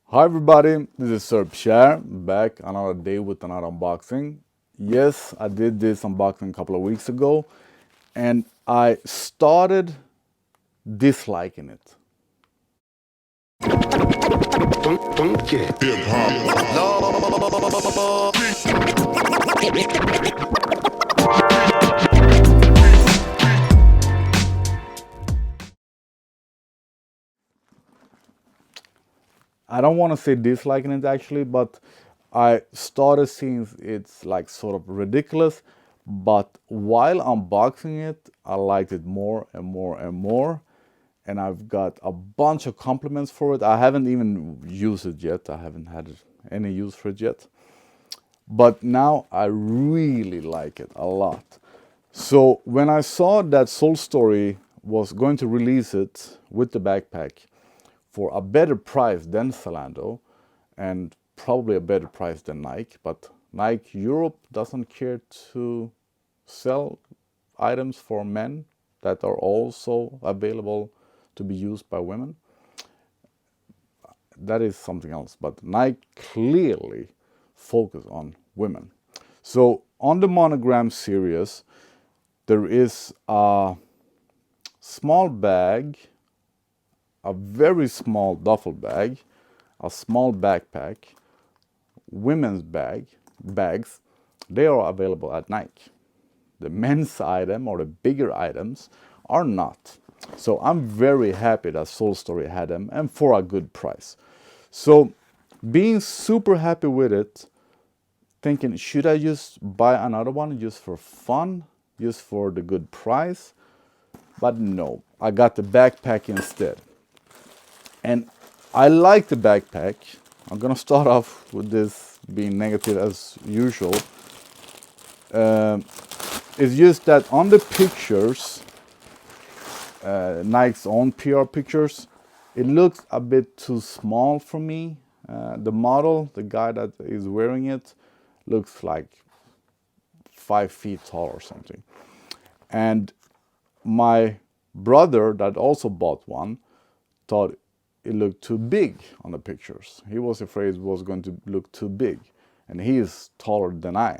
Hi everybody, this is Sir Pierre, back another day with another unboxing. Yes, I did this unboxing a couple of weeks ago and I started disliking it. Funky. I don't want to say disliking it actually, but I started seeing it's like sort of ridiculous. But while unboxing it, I liked it more and more and more. And I've got a bunch of compliments for it. I haven't even used it yet. I haven't had any use for it yet. But now I really like it a lot. So when I saw that Soul Story was going to release it with the backpack for a better price than Zalando and probably a better price than Nike, but Nike Europe doesn't care to sell items for men that are also available to be used by women. That is something else, but Nike clearly focus on women. So on the Monogram series, there is a small bag, a very small duffel bag, a small backpack, women's bags. They are available at Nike. The men's item or the bigger items are not. So I'm very happy that Soul Story had them and for a good price. So being super happy with it, thinking, should I just buy another one just for fun, just for the good price? But no, I got the backpack instead. And I like the backpack. I'm gonna start off with this being negative as usual. It's just that on the pictures, Nike's own PR pictures, it looks a bit too small for me. The model, the guy that is wearing it, looks like 5 feet tall or something. And my brother that also bought one thought it looked too big on the pictures. He was afraid it was going to look too big. And he is taller than I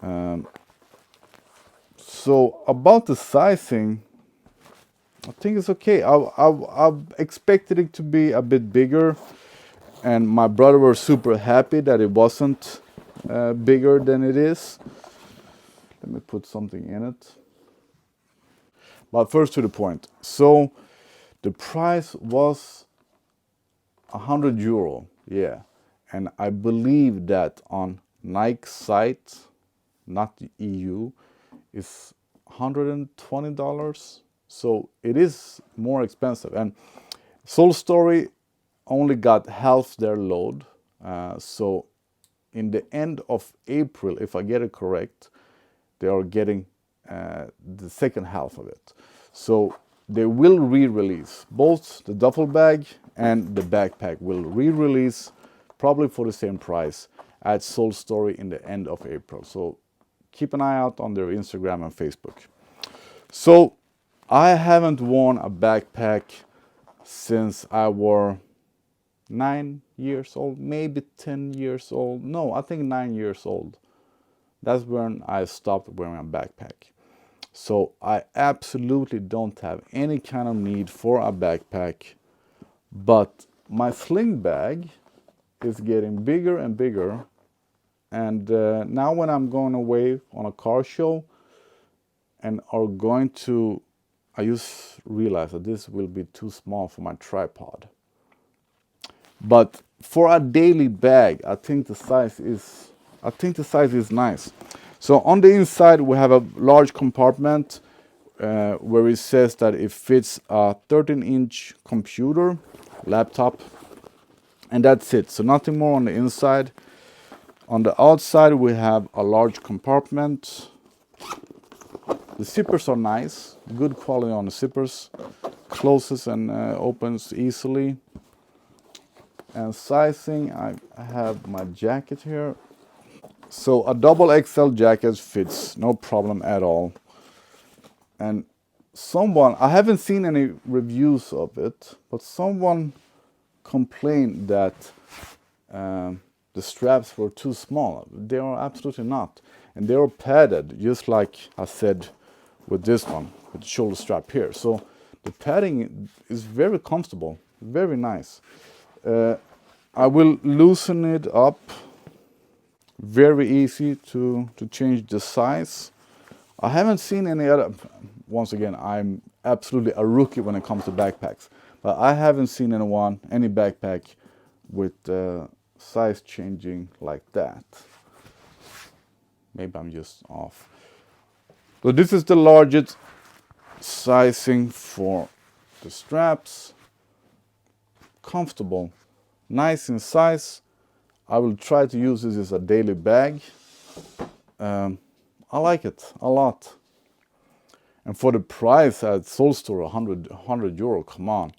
am. So about the sizing, I think it's okay. I expected it to be a bit bigger, and my brother was super happy that it wasn't bigger than it is. Let me put something in it. But first to the point. So the price was €100, yeah, and I believe that on Nike site, not the EU, is $120. So it is more expensive. And Soul Story only got half their load. So in the end of April, if I get it correct, they are getting the second half of it. So they will re-release both the duffel bag and the backpack will re-release probably for the same price at Soul Story in the end of April. So keep an eye out on their Instagram and Facebook. So I haven't worn a backpack since I were 9 years old, maybe 10 years old. No, I think 9 years old. That's when I stopped wearing a backpack. So I absolutely don't have any kind of need for a backpack, but my sling bag is getting bigger and bigger. And now when I'm going away on a car show and are going to, I just realized that this will be too small for my tripod. But for a daily bag, I think the size is nice. So on the inside we have a large compartment where it says that it fits a 13-inch computer, laptop, and that's it. So nothing more on the inside. On the outside we have a large compartment. The zippers are nice, good quality on the zippers, closes and opens easily. And sizing, I have my jacket here. So a double XL jacket fits, no problem at all. And I haven't seen any reviews of it, but someone complained that the straps were too small. They are absolutely not. And they are padded, just like I said with this one, with the shoulder strap here. So the padding is very comfortable, very nice. I will loosen it up. Very easy to change the size. I haven't seen any other, once again, I'm absolutely a rookie when it comes to backpacks, but I haven't seen any backpack with size changing like that. Maybe I'm just off. So this is the largest sizing for the straps. Comfortable, nice in size. I will try to use this as a daily bag. I like it a lot. And for the price at Soul Store, 100 euro, come on.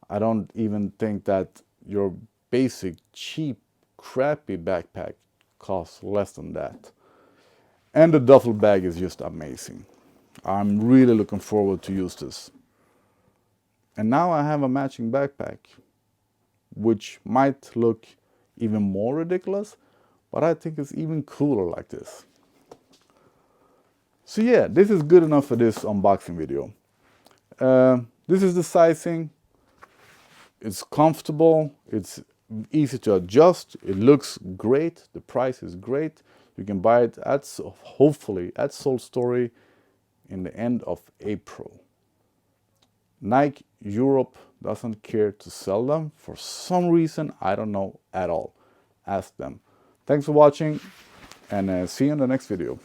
I don't even think that your basic, cheap, crappy backpack costs less than that. And the duffel bag is just amazing. I'm really looking forward to use this. And now I have a matching backpack, which might look even more ridiculous, but I think it's even cooler like this. So yeah, this is good enough for this unboxing video. This is the sizing. It's comfortable, it's easy to adjust, it looks great, the price is great. You can buy it hopefully at Soul Story in the end of April. Nike Europe doesn't care to sell them for some reason, I don't know at all. Ask them. Thanks for watching, and see you in the next video.